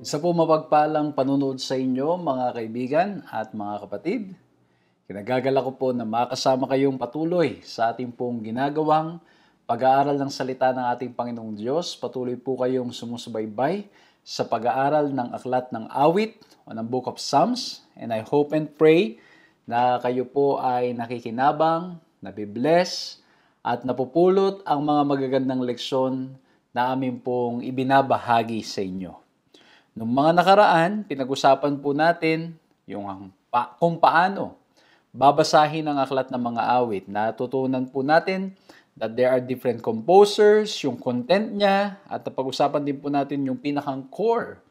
Isa po mapagpalang panunood sa inyo mga kaibigan at mga kapatid. Kinagagala ko po na makasama kayong patuloy sa ating pong ginagawang pag-aaral ng salita ng ating Panginoong Diyos. Patuloy po kayong sumusubaybay sa pag-aaral ng aklat ng awit o ng Book of Psalms. And I hope and pray na kayo po ay nakikinabang, nabibless, at napupulot ang mga magagandang leksyon na amin pong ibinabahagi sa inyo. Noong mga nakaraan, pinag-usapan po natin kung paano babasahin ang aklat ng mga awit. Natutunan po natin that there are different composers, yung content niya, at napag-usapan din po natin yung pinakang core.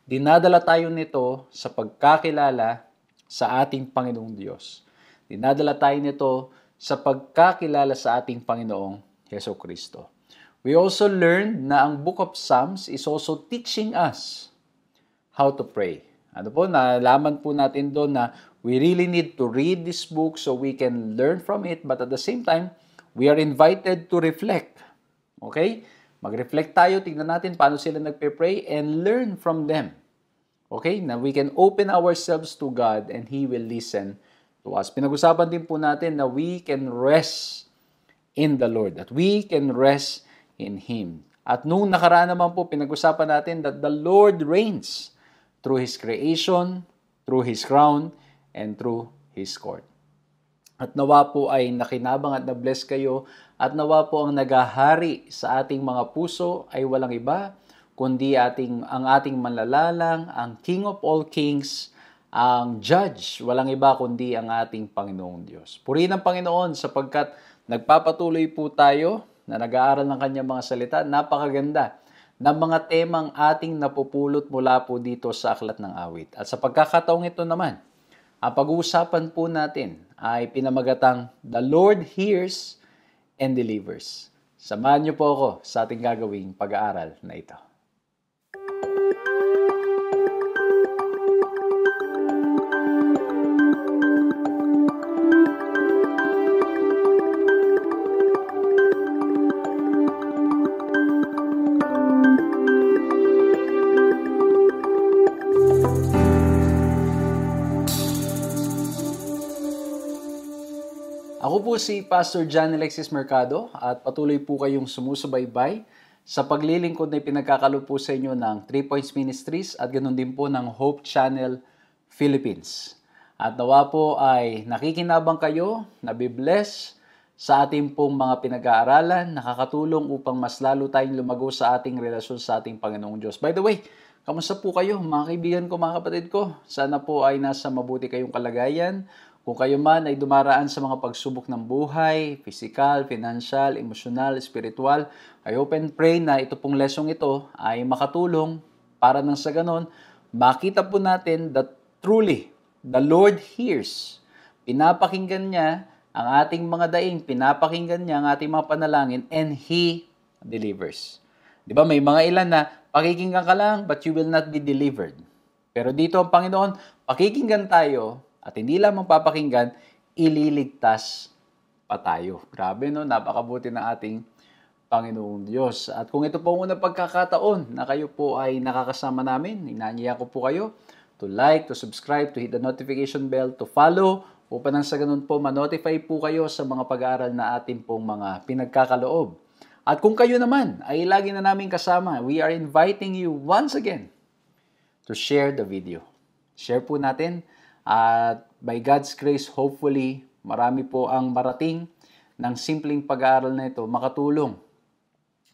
Dinadala tayo nito sa pagkakilala sa ating Panginoong Diyos. Dinadala tayo nito sa pagkakilala sa ating Panginoong Jesucristo. We also learned na ang Book of Psalms is also teaching us how to pray. Ano po, nalaman po natin doon na we really need to read this book so we can learn from it, but at the same time, we are invited to reflect. Okay? Mag-reflect tayo, tingnan natin paano sila nagpe-pray and learn from them. Okay? Na we can open ourselves to God and He will listen to us. Pinag-usapan din po natin na we can rest in the Lord, that we can rest in Him. At nung nakaraan naman po, pinag-usapan natin that the Lord reigns through His creation, through His crown, and through His court. At nawa po ay nakinabang at na-bless kayo, at nawa po ang nagahari sa ating mga puso ay walang iba, kundi ang ating manlalalang, ang King of all kings, ang Judge, walang iba kundi ang ating Panginoong Diyos. Purihin ang Panginoon sapagkat nagpapatuloy po tayo na nag-aaral ng Kanyang mga salita. Napakaganda ng mga temang ating napupulot mula po dito sa aklat ng awit. At sa pagkakataong ito naman, ang pag-uusapan po natin ay pinamagatang The Lord Hears and Delivers. Samahan niyo po ako sa ating gagawing pag-aaral na ito. Ako po si Pastor John Alexis Mercado at patuloy po kayong sumusubaybay sa paglilingkod na pinagkakalo po sa inyo ng 3 Points Ministries at ganoon din po ng Hope Channel Philippines. At nawa po ay nakikinabang kayo, nabibless sa ating pong mga pinag-aaralan, nakakatulong upang mas lalo tayong lumago sa ating relasyon sa ating Panginoong Diyos. By the way, kamusta po kayo mga kaibigan ko, mga kapatid ko? Sana po ay nasa mabuti kayong kalagayan. Kung kayo man ay dumaraan sa mga pagsubok ng buhay, physical, financial, emotional, spiritual, I hope and pray na ito pong lesson ito ay makatulong para nang sa ganon, makita po natin that truly, the Lord hears. Pinapakinggan niya ang ating mga daing, pinapakinggan niya ang ating mga panalangin, and He delivers. Di ba, may mga ilan na pakikinggan ka lang, but you will not be delivered. Pero dito ang Panginoon, pakikinggan tayo, at hindi lamang papakinggan, ililigtas pa tayo. Grabe no, napakabuti ng ating Panginoong Diyos. At kung ito po ang unang pagkakataon na kayo po ay nakakasama namin, inaanyayahan ko po kayo to like, to subscribe, to hit the notification bell, to follow, upang nang sa ganun po ma-notify po kayo sa mga pag-aaral na atin pong mga pinagkakaloob. At kung kayo naman ay lagi na namin kasama, we are inviting you once again to share the video. Share po natin. At by God's grace, hopefully, marami po ang marating ng simpleng pag-aaral na ito, makatulong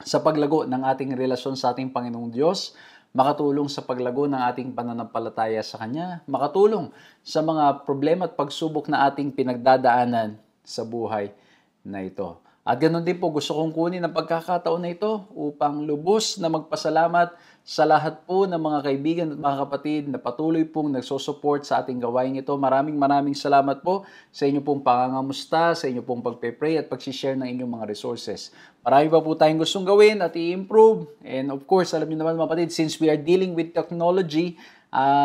sa paglago ng ating relasyon sa ating Panginoong Diyos, makatulong sa paglago ng ating pananampalataya sa Kanya, makatulong sa mga problema at pagsubok na ating pinagdadaanan sa buhay na ito. At ganoon din po, gusto kong kunin ang pagkakataon na ito upang lubos na magpasalamat sa lahat po ng mga kaibigan at mga kapatid na patuloy pong nagsosupport sa ating gawain ito. Maraming salamat po sa inyo pong pangangamusta, sa inyo pong pagpe-pray at pag-share ng inyong mga resources. Marami pa po tayong gustong gawin at i-improve. And of course, alam niyo naman mga kapatid, since we are dealing with technology,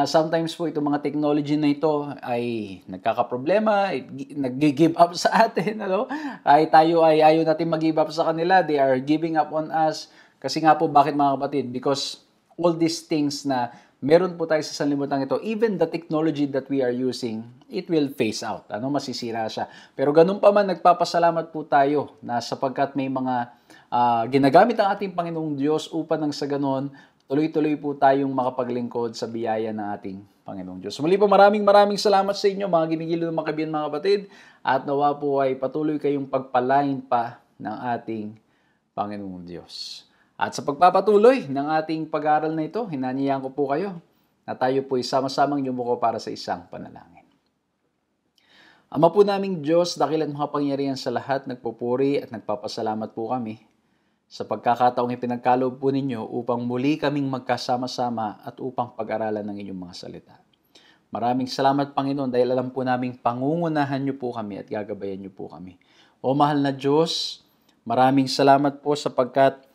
sometimes po itong mga technology na ito ay nagkakaproblema, nag-give up sa atin, ano? Ay tayo ay ayaw natin mag-give up sa kanila, they are giving up on us. Kasi nga po, bakit mga kapatid? Because all these things na meron po tayo sa sanlibutan ito, even the technology that we are using, it will phase out. Masisira siya. Pero ganun pa man, nagpapasalamat po tayo na sapagkat may mga ginagamit ang ating Panginoong Diyos upang nang sa ganon, tuloy-tuloy po tayong makapaglingkod sa biyaya ng ating Panginoong Diyos. Muli po, maraming salamat sa inyo, mga ginigilo ng mga kaibigan, mga kapatid, at nawa po ay patuloy kayong pagpalain pa ng ating Panginoong Diyos. At sa pagpapatuloy ng ating pag-aaral na ito, hinanyayahan ko po kayo na tayo po sama-samang yumuko para sa isang panalangin. Ama po naming Diyos, dakil at makapangyarihan sa lahat, nagpupuri at nagpapasalamat po kami sa pagkakataong ipinagkaloob po ninyo upang muli kaming magkasama-sama at upang pag-aralan ng inyong mga salita. Maraming salamat, Panginoon, dahil alam po naming pangungunahan niyo po kami at gagabayan niyo po kami. O mahal na Diyos, maraming salamat po sapagkat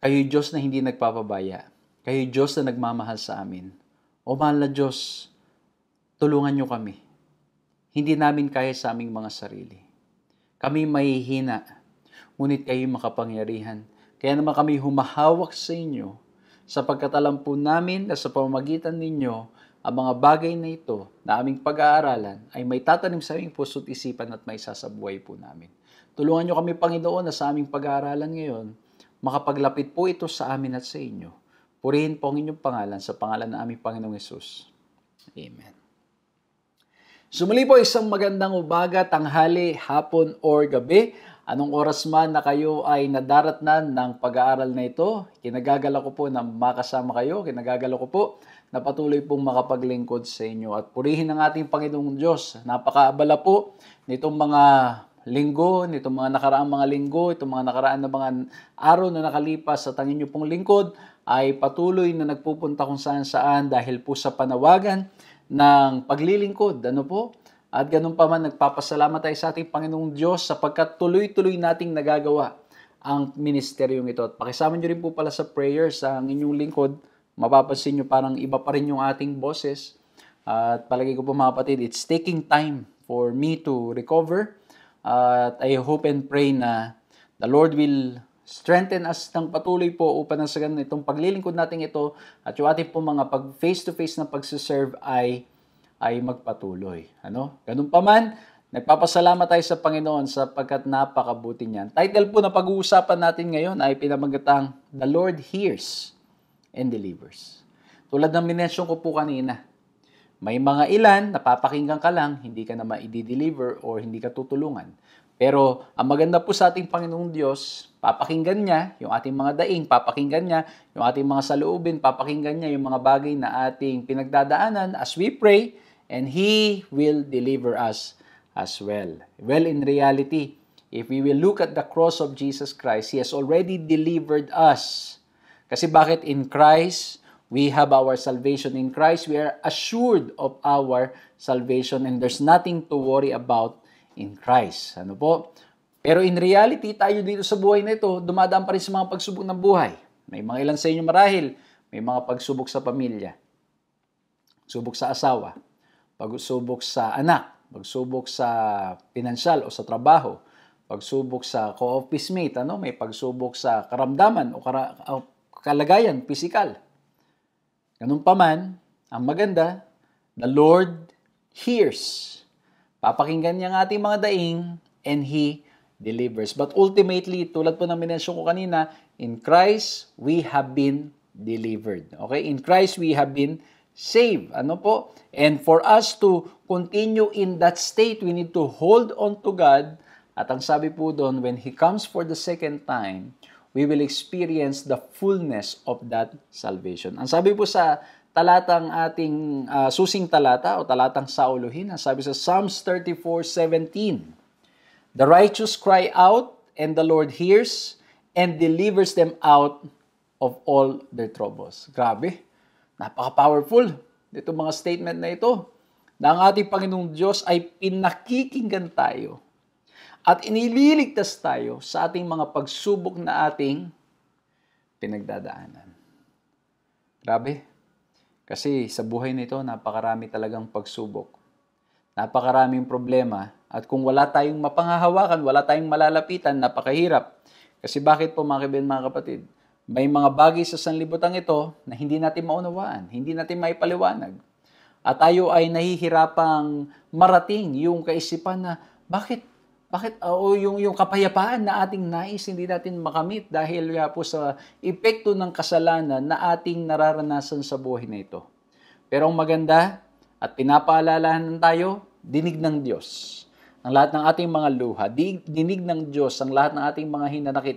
kayo Diyos na hindi nagpapabaya. Kayo Diyos na nagmamahal sa amin. O mahal na Diyos, tulungan niyo kami. Hindi namin kaya sa aming mga sarili. Kami mahihina, ngunit kayo makapangyarihan. Kaya naman kami humahawak sa inyo sapagkat alam po namin na sa pamamagitan ninyo, ang mga bagay na ito na aming pag-aaralan ay may tatanim sa aming puso't isipan at may sasabuhay po namin. Tulungan niyo kami, Panginoon, na sa aming pag-aaralan ngayon, makapaglapit po ito sa amin at sa inyo. Purihin po ang inyong pangalan sa pangalan ng aming Panginoong Hesus. Amen. Sumuli po isang magandang umaga, tanghali, hapon, or gabi. Anong oras man na kayo ay nadaratnan ng pag-aaral na ito, kinagagala ko po na makasama kayo, kinagagala ko po na patuloy pong makapaglingkod sa inyo. At purihin ang ating Panginoong Diyos. Napakaabala po nitong mga linggo, nitong mga nakaraang mga linggo, itong mga nakaraan na mga araw na nakalipas sa tangin niyo pong lingkod, ay patuloy na nagpupunta kung saan-saan dahil po sa panawagan ng paglilingkod. At ganun pa man, nagpapasalamat tayo sa ating Panginoong Diyos sapagkat tuloy-tuloy nating nagagawa ang ministeryong ito. At pakisama niyo rin po pala sa prayers ang inyong lingkod. Mapapansin niyo parang iba pa rin yung ating boses. At palagi ko po, mga kapatid, it's taking time for me to recover. At I hope and pray na the Lord will strengthen us ng patuloy po upang sa ganun itong paglilingkod natin ito at yung ating po mga pag face-to-face na pagsiserve ay magpatuloy. Ganun pa man, nagpapasalamat tayo sa Panginoon sapagkat napakabuti niyan. Title po na pag-uusapan natin ngayon ay pinamagatang The Lord Hears and Delivers. Tulad ng minensyon ko po kanina, may mga ilan, napapakinggan ka lang, hindi ka na ma-deliver or hindi ka tutulungan. Pero ang maganda po sa ating Panginoong Diyos, papakinggan niya yung ating mga daing, papakinggan niya yung ating mga saloobin, papakinggan niya yung mga bagay na ating pinagdadaanan as we pray, and He will deliver us as well. Well, in reality, if we will look at the cross of Jesus Christ, He has already delivered us. Kasi bakit? In Christ, we have our salvation. In Christ, we are assured of our salvation and there's nothing to worry about in Christ. Pero in reality, tayo dito sa buhay na ito, dumadaan pa rin sa mga pagsubok ng buhay. May mga ilan sa inyo marahil, may mga pagsubok sa pamilya, pagsubok sa asawa, pagsubok sa anak, pagsubok sa pinansyal o sa trabaho, pagsubok sa co-office mate, may pagsubok sa karamdaman o kalagayan, physical. Ganun pa man, ang maganda, the Lord hears. Papakinggan niya ang ating mga daing and He delivers. But ultimately, tulad po ng minensyon ko kanina, in Christ, we have been delivered. Okay? In Christ, we have been saved. And for us to continue in that state, we need to hold on to God. At ang sabi po doon, when He comes for the second time, we will experience the fullness of that salvation. Ang sabi po sa talatang ating susing talata o talatang sauluhin, ang sabi sa Psalms 34:17, the righteous cry out, and the Lord hears and delivers them out of all their troubles. Grabe, napaka-powerful dito mga statement na ito, na ang ating Panginoong Diyos ay pinakikinggan tayo at inililigtas tayo sa ating mga pagsubok na ating pinagdadaanan. Grabe. Kasi sa buhay nito, napakarami talagang pagsubok. Napakaraming problema. At kung wala tayong mapanghahawakan, wala tayong malalapitan, napakahirap. Kasi bakit po mga kaibigan, mga kapatid? May mga bagay sa sanlibutan ito na hindi natin maunawaan, hindi natin maipaliwanag. At tayo ay nahihirapang marating yung kaisipan na bakit o yung kapayapaan na ating nais hindi natin makamit dahil nga po sa epekto ng kasalanan na ating nararanasan sa buhay na ito. Pero ang maganda at pinapaalalahan tayo, dinig ng Diyos ang lahat ng ating mga luha, dinig ng Diyos ang lahat ng ating mga hinanakit,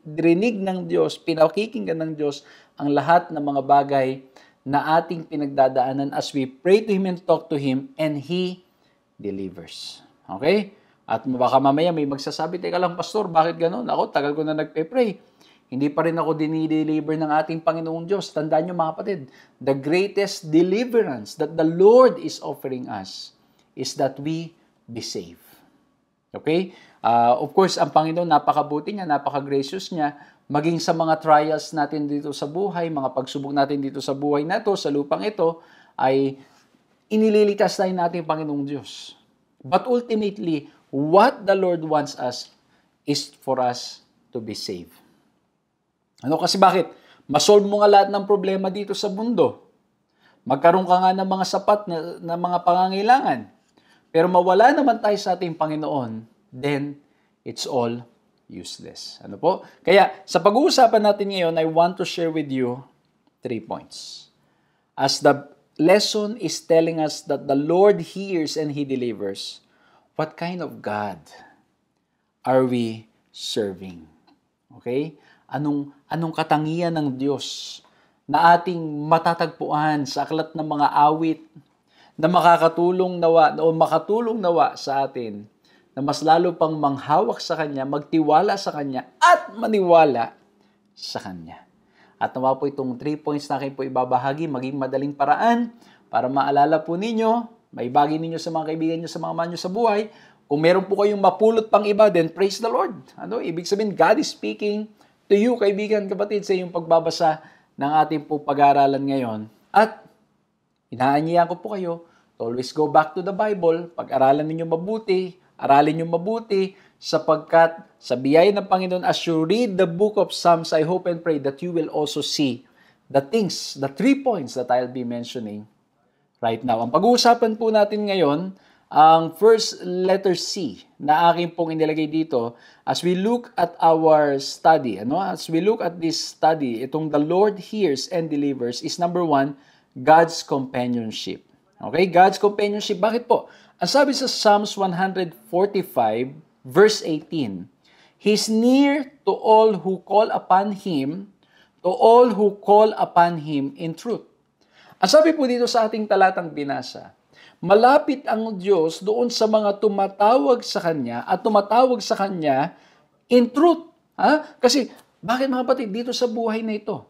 dinig ng Diyos, pinakikinggan ng Diyos ang lahat ng mga bagay na ating pinagdadaanan as we pray to Him and talk to Him, and He delivers. Okay? At baka mamaya may magsasabi, teka lang, Pastor, bakit ganun? Ako, tagal ko na nagpe-pray. Hindi pa rin ako dinideliver ng ating Panginoong Diyos. Tandaan nyo mga kapatid, the greatest deliverance that the Lord is offering us is that we be saved. Okay? Of course, ang Panginoon, napakabuti niya, napaka-gracious niya, maging sa mga trials natin dito sa buhay, mga pagsubok natin dito sa buhay na to, sa lupang ito, ay inililikas tayo natin Panginoong Diyos. But ultimately, what the Lord wants us is for us to be saved. Ano kasi bakit? Masolve mo nga lahat ng problema dito sa mundo. Magkaroon ka nga ng mga sapat na mga pangangailangan. Pero mawala naman tayo sa ating Panginoon, then it's all useless. Ano po? Kaya sa pag-uusapan natin ngayon, I want to share with you 3 points. As the lesson is telling us that the Lord hears and He delivers, what kind of God are we serving? Okay? Anong katangian ng Diyos na ating matatagpuan sa aklat ng mga awit na makatulong nawa sa atin na mas lalo pang manghawak sa Kanya, magtiwala sa Kanya, at maniwala sa Kanya. At nawa po itong 3 points na akin po ibabahagi, maging madaling paraan para maalala po ninyo, maibagi ninyo sa mga kaibigan nyo, sa mga manyo sa buhay. Kung meron po kayong mapulot pang iba, then praise the Lord. Ibig sabihin, God is speaking to you, kaibigan, kapatid, sa iyong pagbabasa ng ating po pag-aaralan ngayon. At inaanyayahan ko po kayo to always go back to the Bible, pag-aralan ninyo mabuti, aralin nyo mabuti, sapagkat sa biyaya ng Panginoon, as you read the book of Psalms, I hope and pray that you will also see the things, the 3 points that I'll be mentioning right now. Ang pag-uusapan po natin ngayon, ang first letter C na akin pong inilagay dito, as we look at our study, as we look at this study, itong the Lord hears and delivers is number 1, God's companionship. Okay, God's companionship. Bakit po? Ang sabi sa Psalms 145, verse 18, He's near to all who call upon Him, to all who call upon Him in truth. Ang sabi po dito sa ating talatang binasa, malapit ang Diyos doon sa mga tumatawag sa Kanya at tumatawag sa Kanya in truth. Kasi, bakit mga kapatid, dito sa buhay na ito,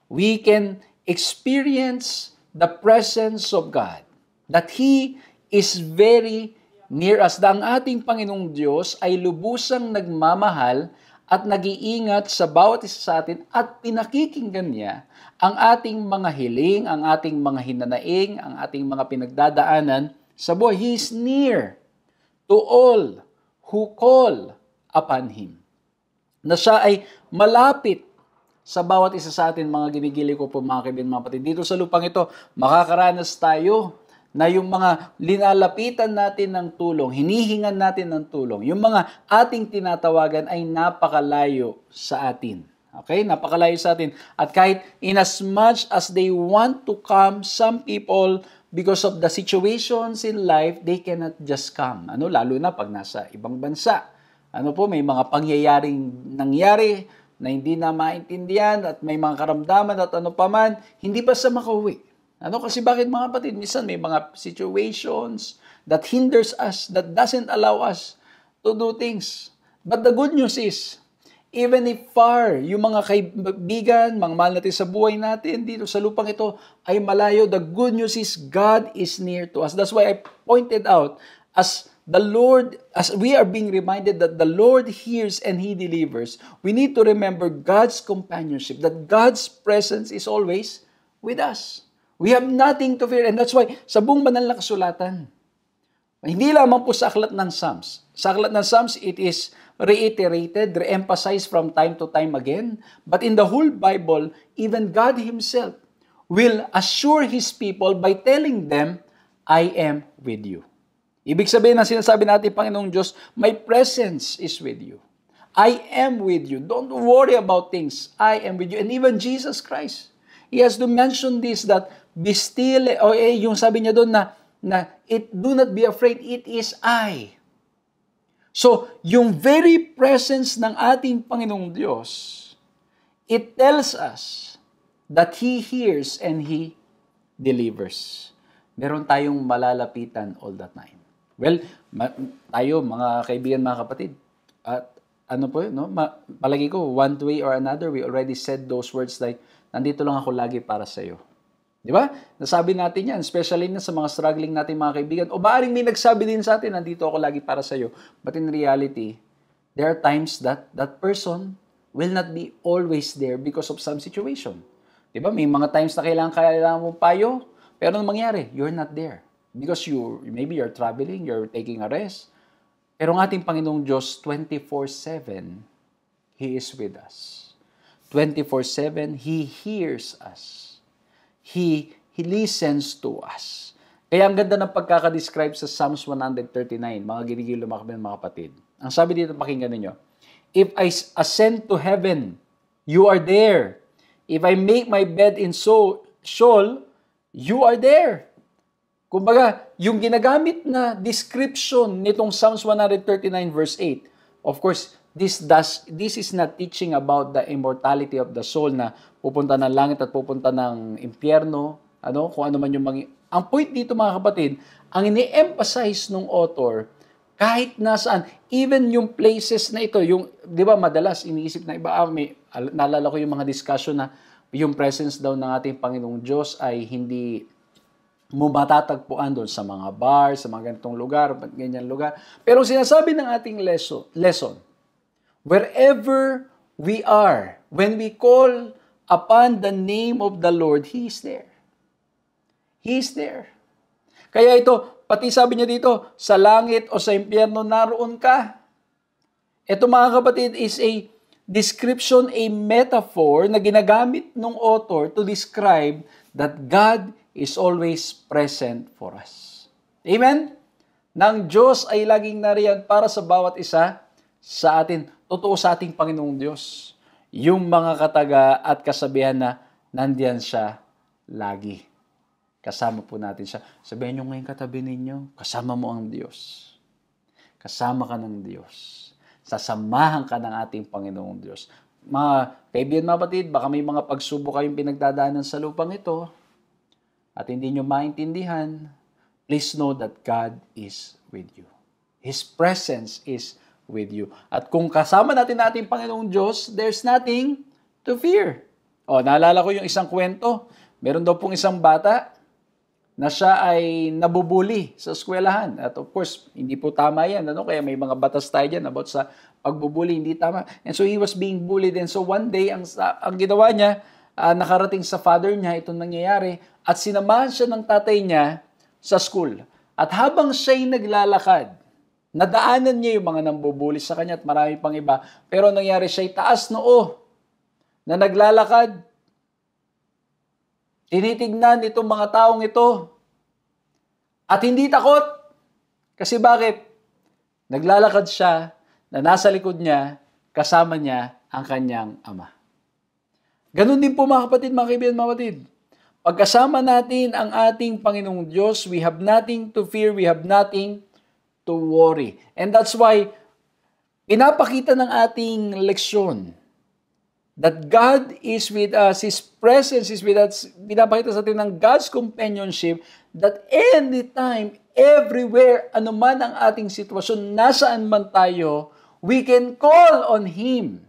we can experience the presence of God. That He is very near us. Na ang ating Panginoong Diyos ay lubusang nagmamahal at nag-iingat sa bawat isa sa atin at pinakikinggan niya ang ating mga hiling, ang ating mga hinanaing, ang ating mga pinagdadaanan sa buhay. He is near to all who call upon Him. Na siya ay malapit sa bawat isa sa atin, mga ginigili ko po mga kaibigan, mga kapatid. Dito sa lupang ito, makakaranas tayo na yung mga linalapitan natin ng tulong, hinihingan natin ng tulong, yung mga ating tinatawagan ay napakalayo sa atin. Okay? Napakalayo sa atin. At kahit in as much as they want to come, some people, because of the situations in life, they cannot just come. Lalo na pag nasa ibang bansa. May mga pangyayaring nangyari na hindi na maintindihan at may mga karamdaman at ano paman, hindi ba sa makauwi? Kasi bakit mga kapatid, minsan may mga situations that hinders us, that doesn't allow us to do things. But the good news is, even if far, yung mga kaibigan, mga mahal natin sa buhay natin, dito sa lupang ito, ay malayo, the good news is God is near to us. That's why I pointed out, as we are being reminded that the Lord hears and He delivers, we need to remember God's companionship, that God's presence is always with us. We have nothing to fear. And that's why, sa buong banal na kasulatan, hindi lamang po sa aklat ng Psalms. Sa aklat ng Psalms, it is reiterated, re-emphasized from time to time again. But in the whole Bible, even God Himself will assure His people by telling them, I am with you. Ibig sabihin na sinasabi natin, Panginoong Diyos, my presence is with you. I am with you. Don't worry about things. I am with you. And even Jesus Christ, He has to mention this, that be still, yung sabi niya doon do not be afraid, it is I. So, yung very presence ng ating Panginoong Diyos, it tells us that He hears and He delivers. Meron tayong malalapitan all the time. Well, tayo mga kaibigan, mga kapatid, at ano po yun, no? Palagi ko, one way or another, we already said those words like, nandito lang ako lagi para sa iyo. Di ba? Nasabi natin yan, especially na sa mga struggling natin mga kaibigan. O maaring may nagsabi din sa atin, nandito ako lagi para sa iyo. But in reality, there are times that that person will not be always there because of some situation. Di ba? May mga times na kailangan mo payo, pero anong mangyari? You're not there. Because maybe you're traveling, you're taking a rest. Pero ang ating Panginoong Diyos, 24/7, He is with us. 24/7, He hears us. He listens to us. Kaya ang ganda ng pagkakadescribe sa Psalms 139, mga ginigilo mga kapatid. Ang sabi dito, pakinggan ninyo, if I ascend to heaven, you are there. If I make my bed in Sheol, you are there. Kumbaga, yung ginagamit na description nitong Psalms 139 verse 8, of course, this is not teaching about the immortality of the soul na pupunta ng langit at pupunta ng impyerno, kung ano man yung ang point dito mga kapatid, ang ini-emphasize ng author, kahit nasaan, even yung places na ito, yung, di ba madalas iniisip na iba, naalala ko yung mga discussion na yung presence daw ng ating Panginoong Diyos ay hindi mo matatagpuan doon sa mga bar, sa mga ganitong lugar, ganyan lugar. Pero sinasabi ng ating lesson, wherever we are, when we call upon the name of the Lord, He is there. He is there. Kaya ito, pati sabi niya dito, sa langit o sa impyerno, naroon ka. Ito mga kapatid is a description, a metaphor na ginagamit ng author to describe that God is always present for us. Amen? Nang Diyos ay laging nariyan para sa bawat isa sa atin, totoo sa ating Panginoong Diyos. Yung mga kataga at kasabihan na nandiyan siya lagi. Kasama po natin siya. Sabihin nyo ngayon katabi ninyo, kasama mo ang Diyos. Kasama ka ng Diyos. Sasamahan ka ng ating Panginoong Diyos. Mga kaibigan, mga batid, baka may mga pagsubok kayong pinagdadaanan sa lupang ito, at hindi nyo maintindihan, please know that God is with you. His presence is with you. At kung kasama natin ating Panginoong Diyos, there's nothing to fear. Naalala ko yung isang kwento. Meron daw pong isang bata na siya ay nabubuli sa eskwelahan. At of course, hindi po tama yan. Kaya may mga batas tayo dyan about sa pagbubuli, hindi tama. And so he was being bullied. And so one day, ang ginawa niya, nakarating sa father niya itong nangyayari, at sinamahan siya ng tatay niya sa school. At habang siya'y naglalakad, nadaanan niya yung mga nambubuli sa kanya at marami pang iba. Pero nangyari siya'y taas noo na naglalakad. Tinitignan itong mga taong ito. At hindi takot. Kasi bakit? Naglalakad siya na nasa likod niya, kasama niya ang kanyang ama. Ganun din po mga kapatid, mga kaibigan, mga kapatid. Pagkasama natin ang ating Panginoong Diyos, we have nothing to fear, we have nothing to worry. And that's why, pinapakita ng ating leksyon that God is with us, His presence is with us, pinapakita sa atin ng God's companionship, that anytime, everywhere, anuman ang ating sitwasyon, nasaan man tayo, we can call on Him.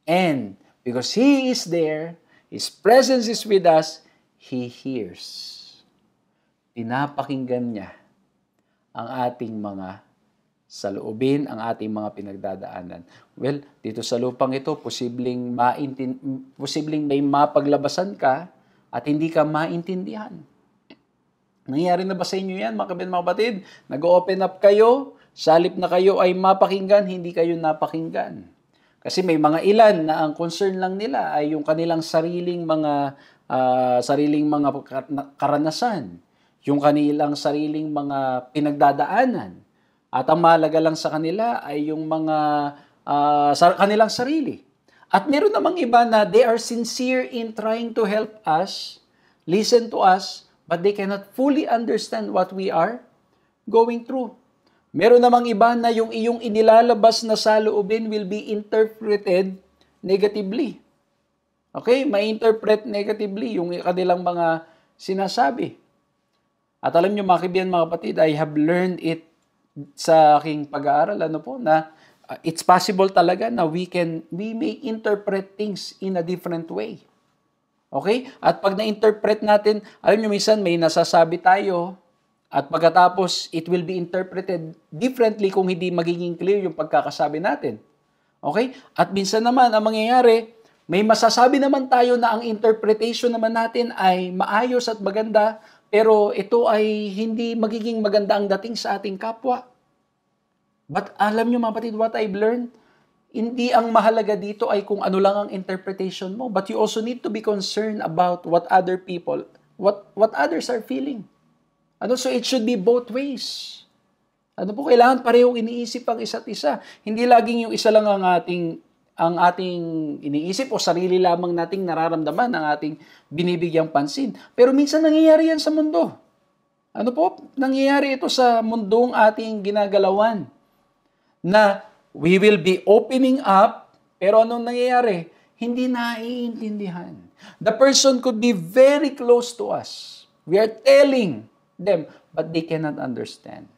And because He is there, His presence is with us, He hears. Pinapakinggan niya ang ating mga saloobin, ang ating mga pinagdadaanan. Well, dito sa lupang ito, posibleng may mapaglabasan ka at hindi ka maintindihan. Nangyari na ba sa inyo yan, mga kapatid? Nag-open up kayo Sa halip na kayo ay mapakinggan, hindi kayo napakinggan. Kasi may mga ilan na ang concern lang nila ay yung kanilang sariling mga karanasan, yung kanilang sariling mga pinagdadaanan. At ang mahalaga lang sa kanila ay yung mga kanilang sarili. At meron namang iba na they are sincere in trying to help us, listen to us, but they cannot fully understand what we are going through. Meron namang iba na yung iyong inilalabas na saloobin will be interpreted negatively. Okay? May interpret negatively yung kanilang mga sinasabi. At alam nyo mga kaibigan, mga kapatid, I have learned it sa aking pag-aaral, na it's possible talaga na we may interpret things in a different way. Okay? At pag na-interpret natin, alam nyo, minsan may nasasabi tayo at pagkatapos it will be interpreted differently kung hindi magiging clear yung pagkakasabi natin. Okay? At minsan naman, ang mangyayari, may masasabi naman tayo na ang interpretation naman natin ay maayos at maganda, pero ito ay hindi magiging maganda ang dating sa ating kapwa. But alam nyo mga kapatid, what I've learned, hindi ang mahalaga dito ay kung ano lang ang interpretation mo, but you also need to be concerned about what other people, what others are feeling. So it should be both ways. Kailangan parehong iniisip ang isa't isa. Hindi laging yung isa lang ang ating iniisip o sarili lamang nating nararamdaman, ang ating binibigyang pansin. Pero minsan nangyayari yan sa mundo. Nangyayari ito sa mundong ating ginagalawan. Na we will be opening up, pero anong nangyayari? Hindi naiintindihan. The person could be very close to us. We are telling them, but they cannot understand.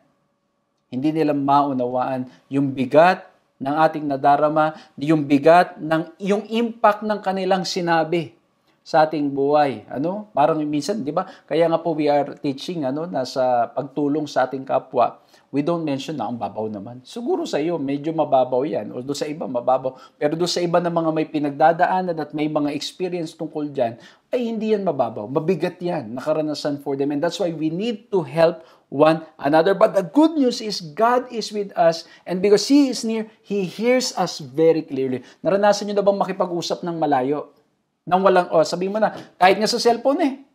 Hindi nila maunawaan yung bigat ng ating nadarama, yung bigat yung impact ng kanilang sinabi sa ating buhay. Parang minsan, di ba? Kaya nga po we are teaching na sa pagtulong sa ating kapwa. We don't mention na ang babaw naman. Siguro sa iyo, medyo mababaw yan. O doon sa iba, mababaw. Pero doon sa iba na mga may pinagdadaanan at may mga experience tungkol dyan, ay hindi yan mababaw. Mabigat yan, nakaranasan for them. And that's why we need to help one another. But the good news is God is with us. And because He is near, He hears us very clearly. Naranasan nyo na bang makipag-usap ng malayo? Nang walang, sabihin mo na, kahit nga sa cellphone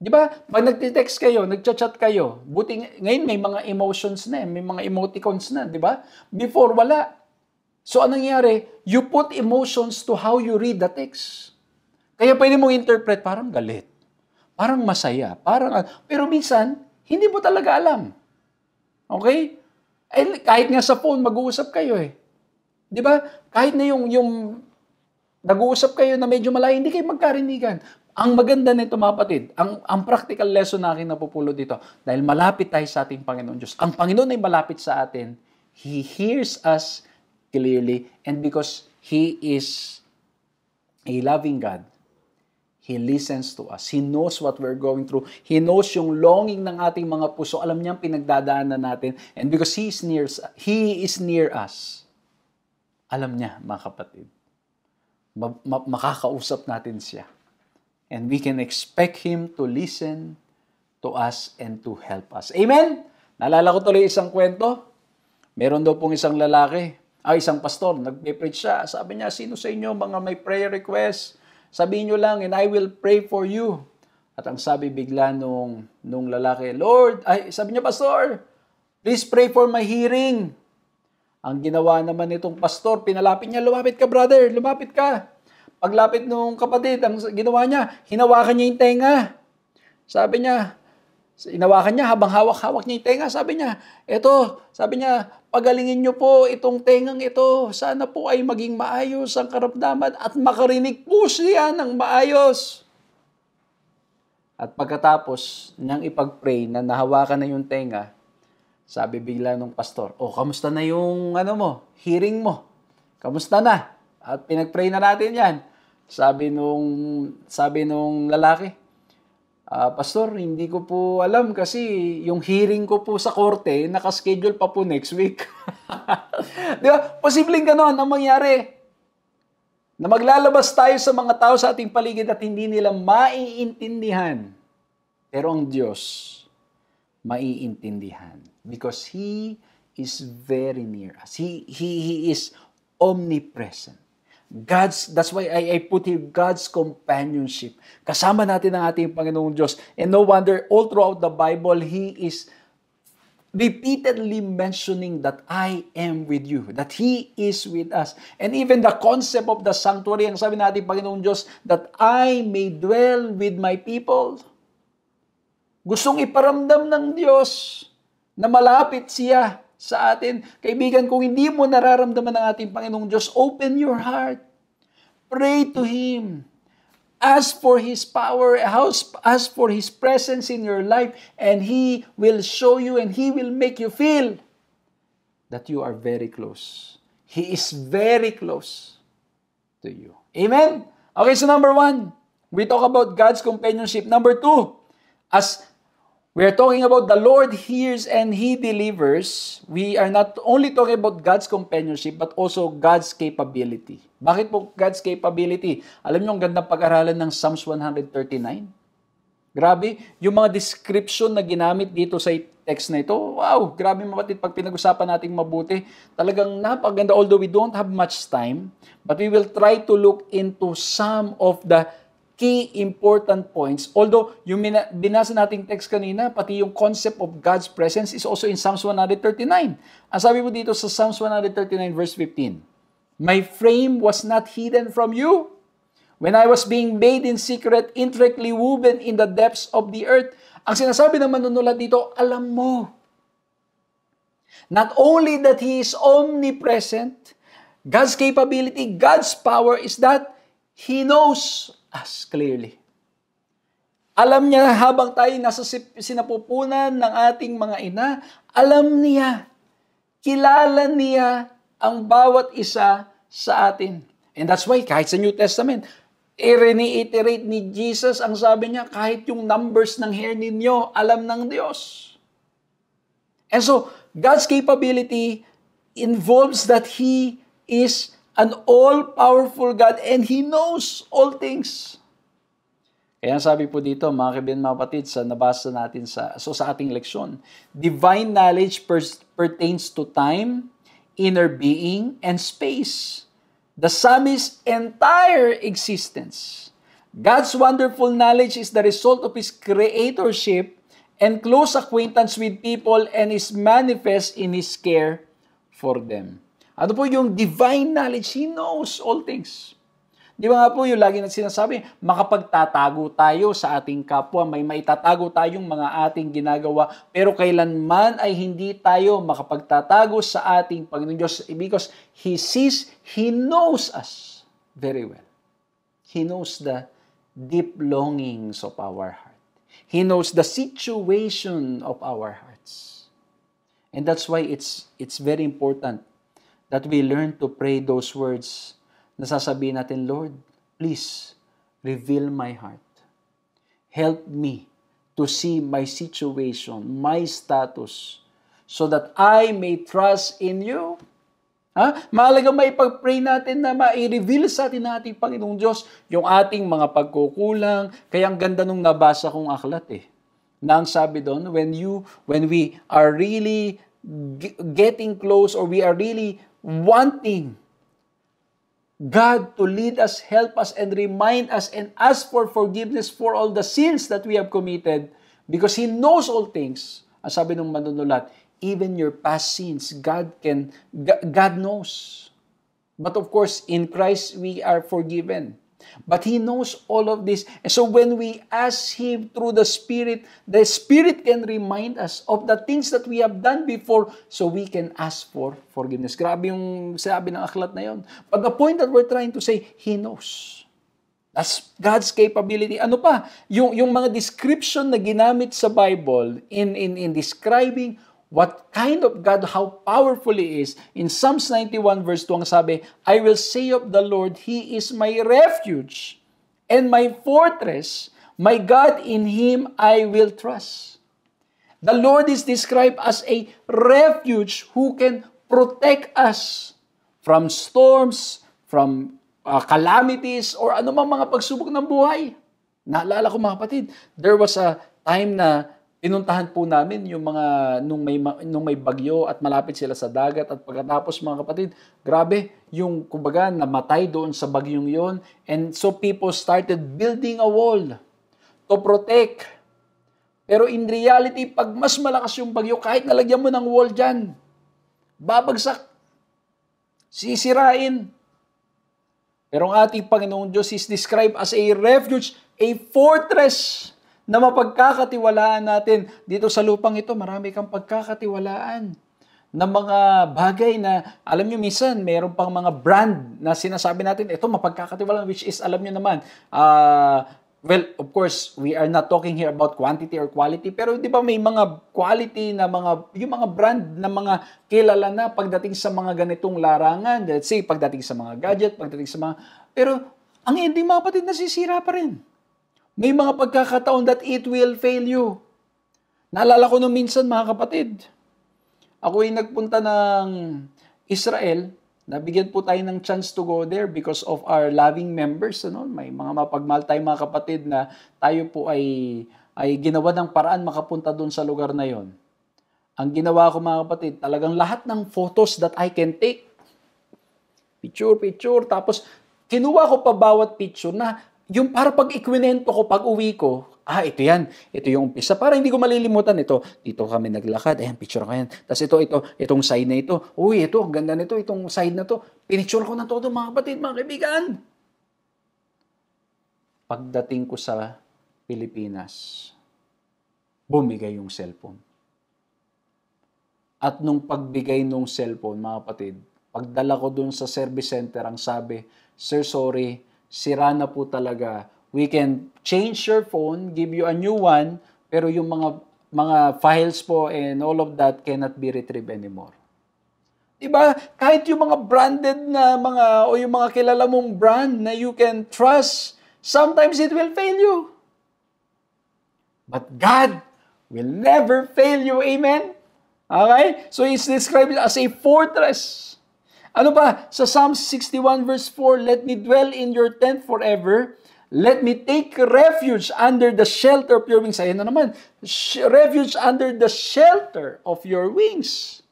Di ba? Pag nagte-text kayo, nagchat-chat kayo, buti ngayon may mga emotions na may mga emoticons na, di ba? Before, wala. So, anong nangyari? You put emotions to how you read the text. Kaya pwede mong interpret, parang galit, parang masaya, pero minsan, hindi mo talaga alam. Okay? Kahit nga sa phone, mag-uusap kayo Di ba? Kahit na yung nag-uusap kayo na medyo malayo, hindi kayo magkarinigan. Ang maganda nito mga kapatid, ang practical lesson na aking napupulo dito, dahil malapit tayo sa ating Panginoon Diyos. Ang Panginoon ay malapit sa atin. He hears us clearly, and because He is a loving God, He listens to us. He knows what we're going through. He knows yung longing ng ating mga puso. Alam niya ang pinagdadaanan natin. And because He is near us, alam niya mga kapatid, makakausap natin siya. And we can expect Him to listen to us and to help us. Amen? Naalala ko tuloy isang kwento. Meron daw pong isang lalaki, isang pastor, nagpe-preach siya. Sabi niya, sino sa inyo mga may prayer request? Sabihin nyo lang, and I will pray for you. At ang sabi bigla nung lalaki, Lord, sabi niya, pastor, please pray for my hearing. Ang ginawa naman nitong pastor, pinalapit niya, lumapit ka brother, lumapit ka. Paglapit nung kapatid, ang ginawa niya, hinawakan niya yung tenga. Sabi niya, hinawakan niya habang hawak-hawak niya yung tenga. Sabi niya, pagalingin niyo po itong tengang ito. Sana po ay maging maayos ang karamdaman at makarinig po siya ng maayos. At pagkatapos niyang ipag-pray na nahawakan na yung tenga, sabi bigla nung pastor, kamusta na yung hearing mo? Kamusta na? At pinag-pray na natin yan. Sabi nung lalaki, Pastor, hindi ko po alam kasi yung hearing ko po sa korte, nakaschedule pa po next week. Di ba? Posibleng gano'n ang mangyari. Na maglalabas tayo sa mga tao sa ating paligid at hindi nila maiintindihan. Pero ang Diyos, maiintindihan. Because He is very near us. He is omnipresent. That's why I put here God's companionship. Kasama natin ang ating Panginoong Diyos. And no wonder, all throughout the Bible, He is repeatedly mentioning that I am with you, that He is with us. And even the concept of the sanctuary, ang sabi natin Panginoong Diyos, that I may dwell with my people. Gustong iparamdam ng Diyos na malapit siya sa atin. Kaibigan, kung hindi mo nararamdaman ng ating Panginoong Diyos, open your heart. Pray to Him. Ask for His power. Ask for His presence in your life. And He will show you and He will make you feel that you are very close. He is very close to you. Amen? Okay, so number 1, we talk about God's companionship. Number 2, as we are talking about the Lord hears and He delivers, we are not only talking about God's companionship, but also God's capability. Bakit po God's capability? Alam niyo, ang gandang pag-aralan ng Psalms 139. Grabe, yung mga description na ginamit dito sa text na ito, wow, grabe mga kapatid, pag pinag-usapan natin mabuti, talagang napaganda. Although we don't have much time, but we will try to look into some of the key important points. Although, yung binasa nating text kanina, pati yung concept of God's presence is also in Psalms 139. Ang sabi mo dito sa Psalms 139 verse 15, My frame was not hidden from you when I was being made in secret, intricately woven in the depths of the earth. Ang sinasabi ng manunulat dito, alam mo, not only that He is omnipresent, God's capability, God's power is that He knows us clearly. Alam niya habang tayo nasa sinapupunan ng ating mga ina, alam niya, kilala niya ang bawat isa sa atin. And that's why kahit sa New Testament, i-reiterate ni Jesus ang sabi niya, kahit yung numbers ng hair ninyo, alam ng Diyos. And so, God's capability involves that He is an all-powerful God and He knows all things. Kaya sabi po dito, mga kaibigan, mga kapatid, sa nabasa natin sa ating leksyon, divine knowledge pertains to time, inner being, and space. The psalmist's entire existence. God's wonderful knowledge is the result of His creatorship and close acquaintance with people and is manifest in His care for them. Ano po yung divine knowledge? He knows all things. Di ba nga po yung lagi na sinasabi, makapagtatago tayo sa ating kapwa, may maitatago tayong mga ating ginagawa, pero kailanman ay hindi tayo makapagtatago sa ating Panginoon Diyos because He sees, He knows us very well. He knows the deep longings of our heart. He knows the situation of our hearts. And that's why it's very important that we learn to pray those words na sasabihin natin, Lord, please reveal my heart. Help me to see my situation, my status, so that I may trust in you. Mahalaga maipag-pray natin na ma-reveal sa atin nating Panginoong Diyos yung ating mga pagkukulang. Kaya ang ganda nung nabasa kong aklat na ang sabi doon, when we are really getting close or we are really wanting God to lead us, help us, and remind us and ask for forgiveness for all the sins that we have committed because He knows all things. Ang sabi ng manunulat, even your past sins, God knows. But of course, in Christ, we are forgiven. But He knows all of this. And so when we ask Him through the Spirit can remind us of the things that we have done before so we can ask for forgiveness. Grabe yung sabi ng aklat na yun. But the point that we're trying to say, He knows. That's God's capability. Ano pa? Yung mga description na ginamit sa Bible in describing what kind of God, how powerful He is. In Psalms 91 verse 2, ang sabi, I will say of the Lord, He is my refuge and my fortress. My God, in Him I will trust. The Lord is described as a refuge who can protect us from storms, from calamities, or anumang mga pagsubok ng buhay. Naalala ko mga kapatid, there was a time na Pinuntahan po namin yung mga nung may bagyo at malapit sila sa dagat at pagkatapos mga kapatid, grabe yung kumbaga namatay doon sa bagyong yon, and so people started building a wall to protect. Pero in reality, pag mas malakas yung bagyo, kahit nalagyan mo ng wall dyan, babagsak, sisirain. Pero ang ating Panginoong Diyos is described as a refuge, a fortress na mapagkakatiwalaan natin. Dito sa lupang ito, marami kang pagkakatiwalaan na mga bagay na, alam nyo, minsan, mayroon pang mga brand na sinasabi natin, ito mapagkakatiwalaan, which is, alam nyo naman, well, of course, we are not talking here about quantity or quality, pero di ba may mga quality na yung mga brand na mga kilala na pagdating sa mga ganitong larangan, let's say, pagdating sa mga gadget, pagdating sa mga, pero ang ending mga kapatid, nasisira pa rin. May mga pagkakataon that it will fail you. Naalala ko nung minsan mga kapatid, ako ay nagpunta ng Israel, nabigyan po tayo ng chance to go there because of our loving members. Ano? May mga mapagmahal tayong mga kapatid na tayo po ay ginawa ng paraan makapunta doon sa lugar na yon. Ang ginawa ko mga kapatid, talagang lahat ng photos that I can take, picture, tapos kinuha ko pa bawat picture na yung para pag ikwinento ko pag uwi ko, ito yan. Ito yung umpisa. Para hindi ko malilimutan ito. Dito kami naglakad. Ayan, picture ko yan. Tapos itong side na ito. Uy, ito, ang ganda nito. Itong side na to. Pinicture ko na todo mga kapatid, mga kaibigan. Pagdating ko sa Pilipinas, bumigay yung cellphone. At nung pagbigay nung cellphone, mga kapatid, pagdala ko dun sa service center, ang sabi, "Sir, sorry, sira na po talaga. We can change your phone, give you a new one, pero yung mga files po and all of that cannot be retrieved anymore." Diba? Kahit yung mga branded na o yung mga kilala mong brand na you can trust, sometimes it will fail you. But God will never fail you. Amen? Okay? So it's described as a fortress. Ano ba? Sa Psalm 61 verse 4, "Let me dwell in your tent forever. Let me take refuge under the shelter of your wings." Ayan na naman. Refuge under the shelter of your wings.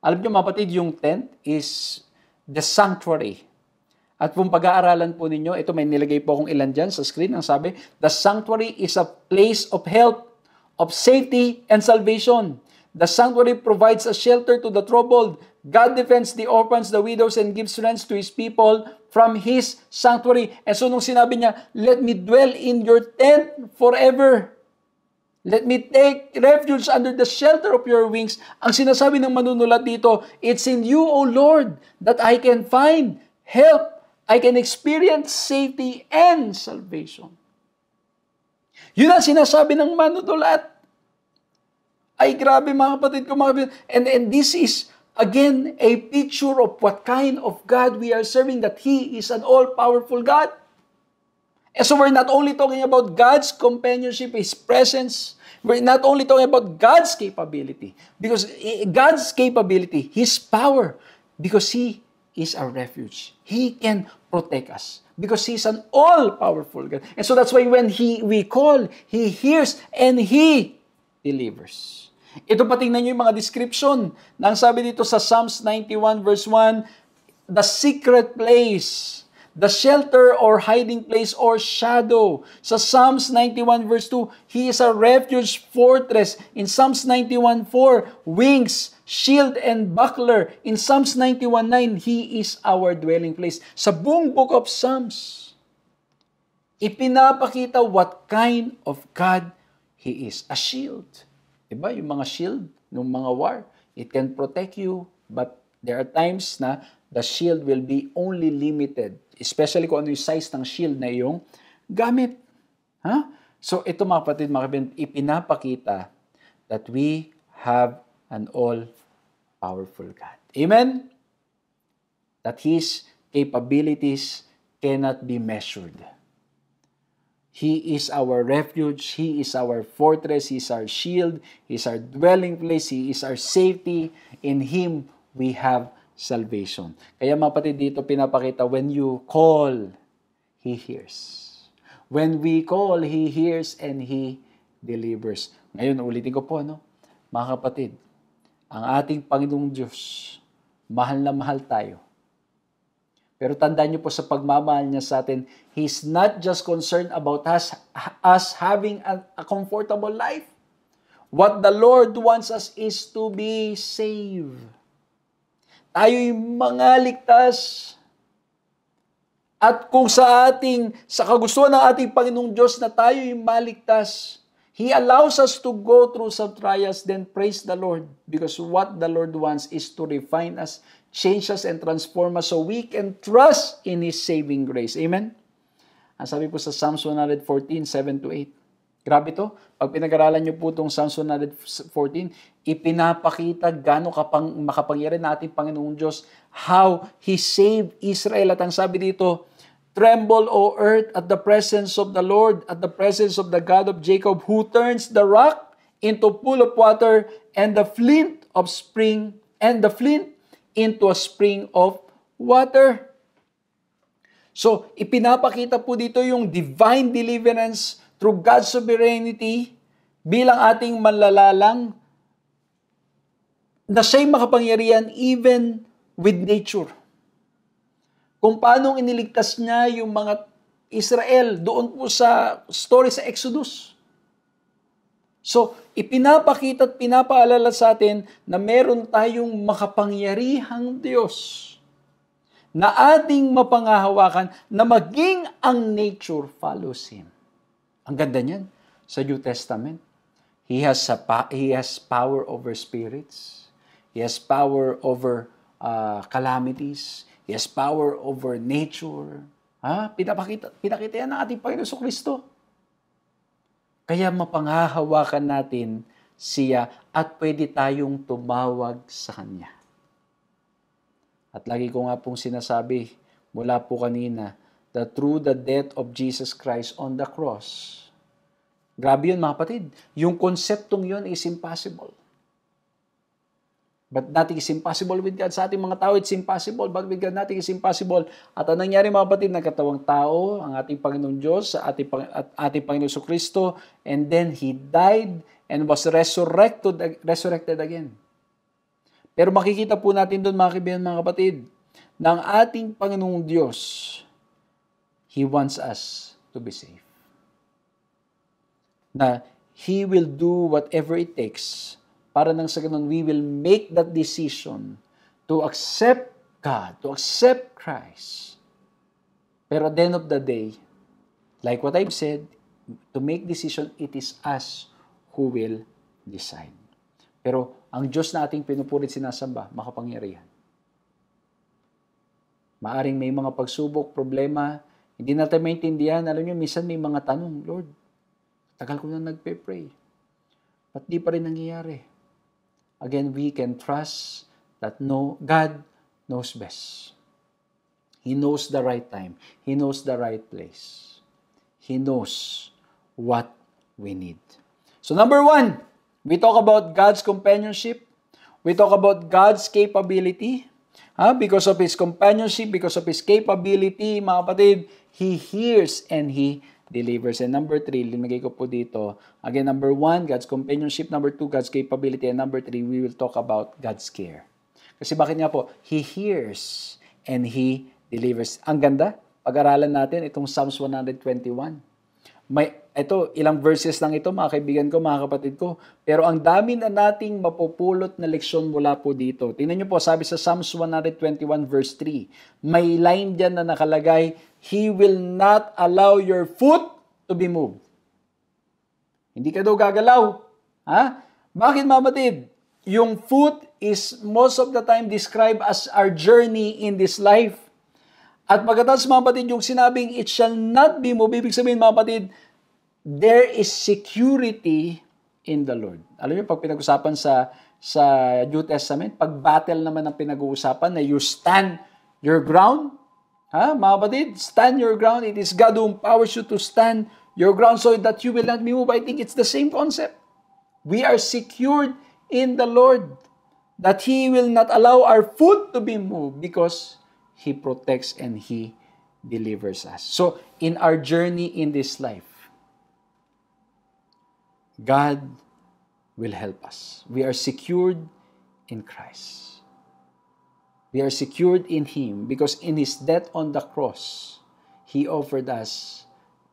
Alam niyo mga kapatid, yung tent is the sanctuary. At kung pag-aaralan po ninyo, ito may nilagay po akong ilan dyan sa screen. Ang sabi, the sanctuary is a place of help, of safety, and salvation. The sanctuary provides a shelter to the troubled. God defends the orphans, the widows, and gives strength to His people from His sanctuary. And so nung sinabi niya, "Let me dwell in your tent forever. Let me take refuge under the shelter of your wings." Ang sinasabi ng manunulat dito, it's in you, O Lord, that I can find help. I can experience safety and salvation. Yun ang sinasabi ng manunulat. Ay, grabe mga kapatid ko, mga kapatid. And this is, again, a picture of what kind of God we are serving, that He is an all-powerful God. And so we're not only talking about God's companionship, His presence. We're not only talking about God's capability, because God's capability, His power, because He is our refuge. He can protect us because He's an all-powerful God. And so that's why when we call, He hears and He delivers. Ito pa tingnan nyo yung mga description. Nang sabi dito sa Psalms 91 verse 1, the secret place, the shelter or hiding place or shadow. Sa Psalms 91 verse 2, He is a refuge fortress. In Psalms 91:4, wings, shield, and buckler. In Psalms 91:9, He is our dwelling place. Sa buong book of Psalms, ipinapakita what kind of God He is. A shield. Diba? Yung mga shield, yung mga war, it can protect you, but there are times na the shield will be only limited, especially kung ano yung size ng shield na yung gamit. Huh? So ito mga kapatid, ipinapakita that we have an all-powerful God. Amen? That His capabilities cannot be measured. He is our refuge. He is our fortress. He is our shield. He is our dwelling place. He is our safety. In Him, we have salvation. Kaya mga kapatid, dito pinapakita, when you call, He hears. When we call, He hears and He delivers. Ngayon, ulitin ko po, mga kapatid, ang ating Panginoong Diyos, mahal na mahal tayo. Pero tandaan niyo po sa pagmamahal niya sa atin, He's not just concerned about us having a comfortable life. What the Lord wants us is to be saved. Tayo'y mga ligtas. At kung sa kagustuhan ng ating Panginoong Diyos na tayo'y maligtas, He allows us to go through some trials, then praise the Lord. Because what the Lord wants is to refine us, change us, and transform us so we can trust in His saving grace. Amen? Ang sabi po sa Psalms 114, 7-8. Grabe to. Pag pinag-aralan niyo po itong Psalms 114, ipinapakita gaano makapangyarihan na ating Panginoong Diyos, how He saved Israel. At ang sabi dito, tremble, O earth, at the presence of the Lord, at the presence of the God of Jacob, who turns the rock into a pool of water, and the flint into a spring of water. So, ipinapakita po dito yung divine deliverance through God's sovereignty bilang ating manlalalang na siya'y makapangyarihan even with nature. Kung paano iniligtas niya yung mga Israel doon po sa story sa Exodus. So, ipinapakita at pinapaalala sa atin na meron tayong makapangyarihang Diyos na ating mapangahawakan na maging ang nature follows Him. Ang ganda niyan sa New Testament. He has power over spirits. He has power over calamities. He has power over nature. Pinakita yan ng ating Panginoon Kristo. Kaya mapanghahawakan natin siya at pwede tayong tumawag sa Kanya. At lagi ko nga pong sinasabi mula po kanina that through the death of Jesus Christ on the cross, grabe yun mga kapatid, yung konseptong yun is impossible. But nothing is impossible with God. Sa ating mga tao, it's impossible. But with God, nothing is impossible. At ang nangyari mga kapatid, nagkatawang tao, ang ating Panginoong Diyos, ating Panginoon Kristo, and then He died and was resurrected again. Pero makikita po natin doon mga kaibigan, mga kapatid, na ang ating Panginoong Diyos, He wants us to be saved. Na He will do whatever it takes para nang sa ganun, we will make that decision to accept God, to accept Christ. Pero at the end of the day, like what I've said, to make decision, it is us who will decide. Pero ang Diyos na ating pinupurit sinasamba, makapangyarihan. Maaring may mga pagsubok, problema, hindi natin maintindihan. Alam niyo, minsan may mga tanong, Lord, tagal ko na nagpe-pray. Ba't di pa rin nangyayari? Again, we can trust that God knows best. He knows the right time. He knows the right place. He knows what we need. So number 1, we talk about God's companionship. We talk about God's capability. Because of His companionship, because of His capability, mga kapatid, He hears and He delivers. And number 3, linagay ko po dito. Again, number 1, God's companionship. Number 2, God's capability. And number 3, we will talk about God's care. Kasi bakit nga po? He hears and He delivers. Ang ganda. Pag-aralan natin itong Psalms 121. Ito, ilang verses lang ito, mga kaibigan ko, mga kapatid ko. Pero ang dami na nating mapupulot na leksyon mula po dito. Tingnan niyo po, sabi sa Psalms 121 verse 3, may line dyan na nakalagay, He will not allow your foot to be moved. Hindi ka daw gagalaw. Bakit, mga kapatid? Yung foot is most of the time described as our journey in this life. At pagkatapos, mga kapatid, yung sinabing, it shall not be moved. Ibig sabihin, mga kapatid, there is security in the Lord. Alam niyo, pag pinag-usapan sa New Testament, pag battle naman ang pinag-uusapan, na you stand your ground, mga kapatid, stand your ground. It is God who empowers you to stand your ground so that you will not be moved. I think it's the same concept. We are secured in the Lord, that He will not allow our foot to be moved because He protects and He delivers us. So, in our journey in this life, God will help us. We are secured in Christ. We are secured in Him because in His death on the cross, He offered us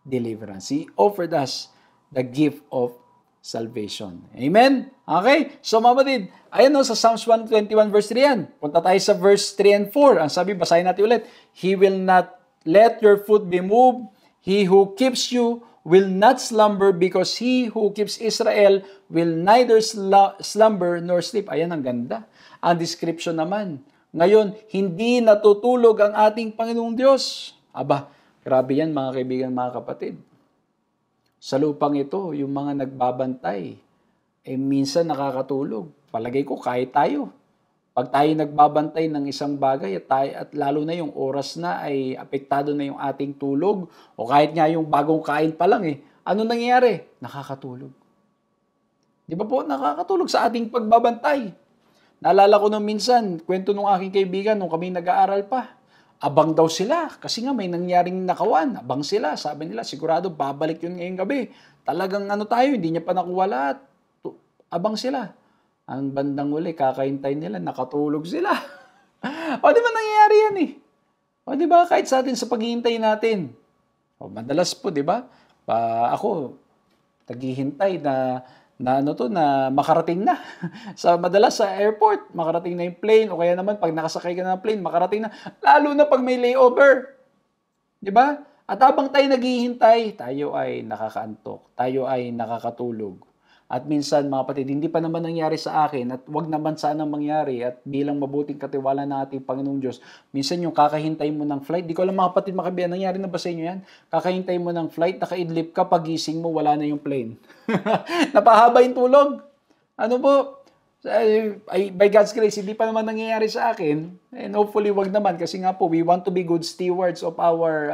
deliverance. He offered us the gift of salvation. Amen? Okay? So, mga kapatid, ayan sa Psalms 121 verse 3 yan. Punta tayo sa verse 3 and 4. Ang sabi, basahin natin ulit. He will not let your foot be moved. He who keeps you will not slumber because He who keeps Israel will neither slumber nor sleep. Ayan, ang ganda. Ang description naman. Ngayon, hindi natutulog ang ating Panginoong Diyos. Aba, grabe yan mga kaibigan, mga kapatid. Sa lupang ito, yung mga nagbabantay, minsan nakakatulog. Palagay ko, kahit tayo. Pag tayo nagbabantay ng isang bagay at lalo na yung oras na ay apektado na yung ating tulog o kahit nga yung bagong kain pa lang ano nangyayari? Nakakatulog. Di ba po? Nakakatulog sa ating pagbabantay. Naalala ko nung minsan, kwento nung aking kaibigan nung kami nag-aaral pa. Abang daw sila kasi nga may nangyaring nakawan. Abang sila. Sabi nila, sigurado babalik yun ngayong gabi. Talagang tayo, hindi niya pa nakuha lahat. Abang sila. Ang bandang uli, kakahintay nila, nakatulog sila. O di ba nangyayari yan O di ba kahit sa atin sa paghihintay natin. Madalas po, di ba? Ako, naghihintay na makarating na. Madalas sa airport, makarating na yung plane o kaya naman pag nakasakay ka na ng plane, makarating na. Lalo na pag may layover. 'Di ba? At habang tayo naghihintay, tayo ay nakakaantok, tayo ay nakakatulog. At minsan, mga kapatid, hindi pa naman nangyari sa akin at wag naman sanang mangyari at bilang mabuting katiwala ng ating Panginoong Diyos, minsan yung kakahintay mo ng flight, di ko alam mga kapatid, makabiyan, nangyari na ba sa inyo yan? Kakahintay mo ng flight, nakaidlip ka, pagising mo, wala na yung plane. Napahaba yung tulog. Ano po? By God's grace, hindi pa naman nangyayari sa akin. And hopefully, wag naman kasi nga po, we want to be good stewards of our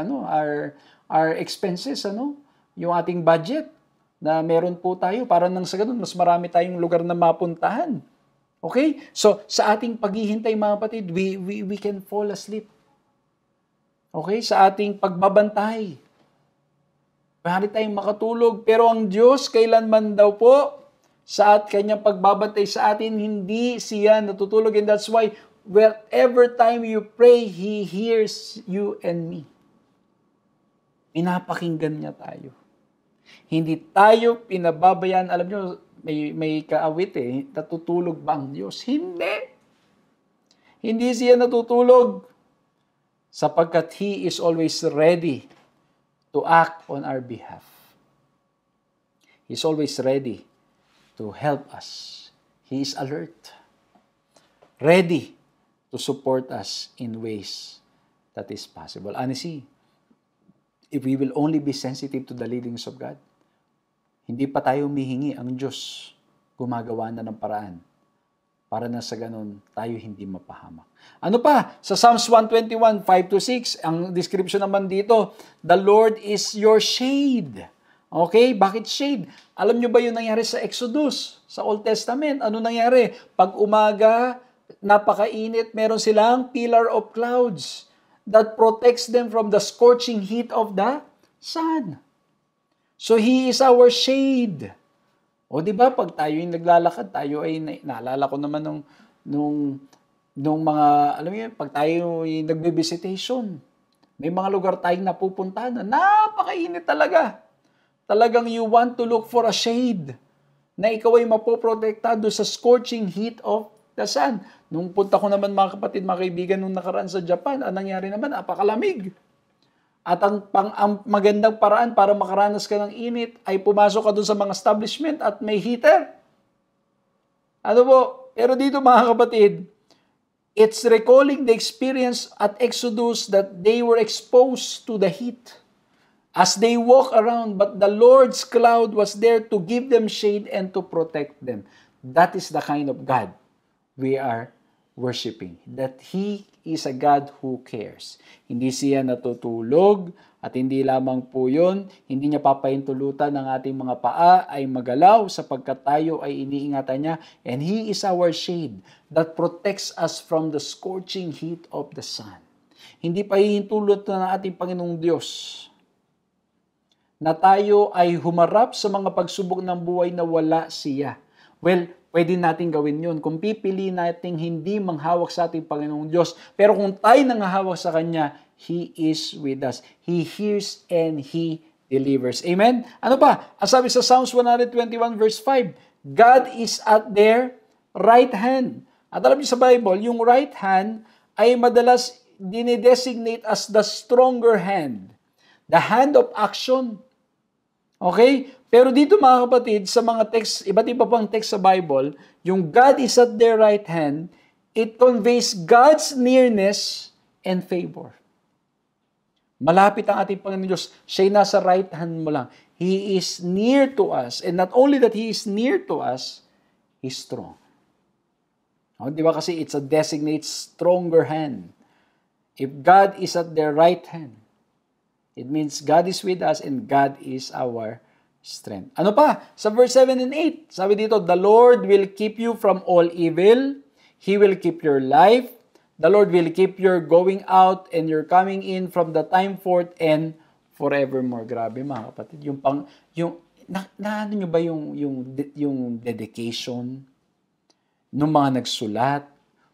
expenses, yung ating budget na meron po tayo para nang sa ganun, mas marami tayong lugar na mapuntahan. Okay? So, sa ating paghihintay, mga kapatid, we can fall asleep. Okay? Sa ating pagbabantay. Maaari tayong makatulog. Pero ang Diyos, kailanman daw po, sa kanyang pagbabantay sa atin, hindi siya natutulog. And that's why, wherever time you pray, He hears you and me. Pinapakinggan niya tayo. Hindi tayo pinababayaan. Alam nyo, may kaawit natutulog ba ang Diyos? Hindi. Hindi siya natutulog sapagkat He is always ready to act on our behalf. He's always ready to help us. He is alert. Ready to support us in ways that is possible. Honestly, if we will only be sensitive to the leadings of God, hindi pa tayo humihingi, ang Diyos gumagawa na ng paraan para na sa ganun tayo hindi mapahamak. Ano pa? Sa Psalms 121, 5-6, ang description naman dito, the Lord is your shade. Okay? Bakit shade? Alam nyo ba yung nangyari sa Exodus, sa Old Testament? Ano nangyari? Pag umaga, napakainit, meron silang pillar of clouds that protects them from the scorching heat of the sun. So, He is our shade. O, di ba, pag tayo yung naglalakad, tayo ay, naalala ko naman nung mga, alam mo yun, pag tayo yung nagbe-visitation, may mga lugar tayong napupuntahan na napakainit talaga. Talagang you want to look for a shade na ikaw ay mapoprotektado sa scorching heat of the sun. Nung punta ko naman mga kapatid, mga kaibigan, nung nakaraan sa Japan, ang nangyari naman, napakalamig. At ang magandang paraan para makaranas ka ng init ay pumasok ka doon sa mga establishment at may heater. Ano po? Pero dito mga kapatid, it's recalling the experience at Exodus that they were exposed to the heat as they walk around, but the Lord's cloud was there to give them shade and to protect them. That is the kind of God we are worshiping. That He is a God who cares. Hindi siya natutulog at hindi lamang po yun, hindi niya papahintulutan ng ating mga paa ay magalaw sapagkat tayo ay iniingatan niya, and He is our shade that protects us from the scorching heat of the sun. Hindi pahihintulutan ng ating Panginoong Diyos na tayo ay humarap sa mga pagsubok ng buhay na wala siya. Well, pwede natin gawin yun. Kung pipili natin hindi manghawak sa ating Panginoong Diyos, pero kung tayo nanghahawak sa Kanya, He is with us. He hears and He delivers. Amen? Ano pa? Ang sabi sa Psalms 121 verse 5, God is at their right hand. At alam niyo sa Bible, yung right hand ay madalas dinidesignate as the stronger hand. The hand of action. Okay? Pero dito mga kapatid, sa mga text, iba't iba pang text sa Bible, yung God is at their right hand, it conveys God's nearness and favor. Malapit ang ating Panginoon Diyos. Siya'y nasa right hand mo lang. He is near to us. And not only that He is near to us, He's strong. Oh, di ba kasi it's a designate stronger hand. If God is at their right hand, it means God is with us and God is our strength. Ano pa? Sa verse 7 and 8, sabi dito, the Lord will keep you from all evil. He will keep your life. The Lord will keep your going out and your coming in from the time forth and forevermore. Grabe mga kapatid. Ano nyo ba yung dedication ng mga nagsulat?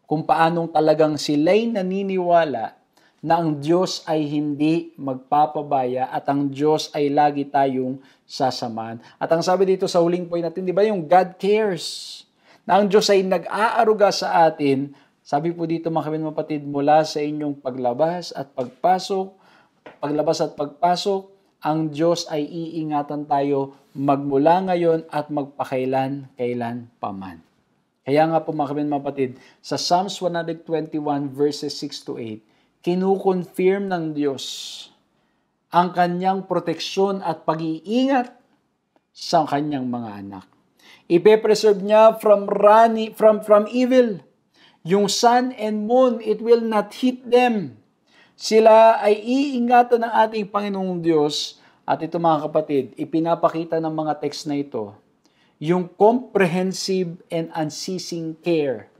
Kung paanong talagang sila'y naniniwala na ang Diyos ay hindi magpapabaya at ang Diyos ay lagi tayong sasamahan. At ang sabi dito sa huling point natin, di ba yung God cares? Na ang Diyos ay nag-aaruga sa atin. Sabi po dito mga kapatid, mula sa inyong paglabas at pagpasok, ang Diyos ay iingatan tayo magmula ngayon at magpakailan paman. Kaya nga po mga kapatid, sa Psalms 121 verses 6 to 8, kinukonfirm ng Diyos ang kanyang proteksyon at pag-iingat sa kanyang mga anak. Ipe-preserve niya from evil. Yung sun and moon, it will not hit them. Sila ay iingatan ng ating Panginoong Diyos. At ito mga kapatid, ipinapakita ng mga text na ito, yung comprehensive and unceasing care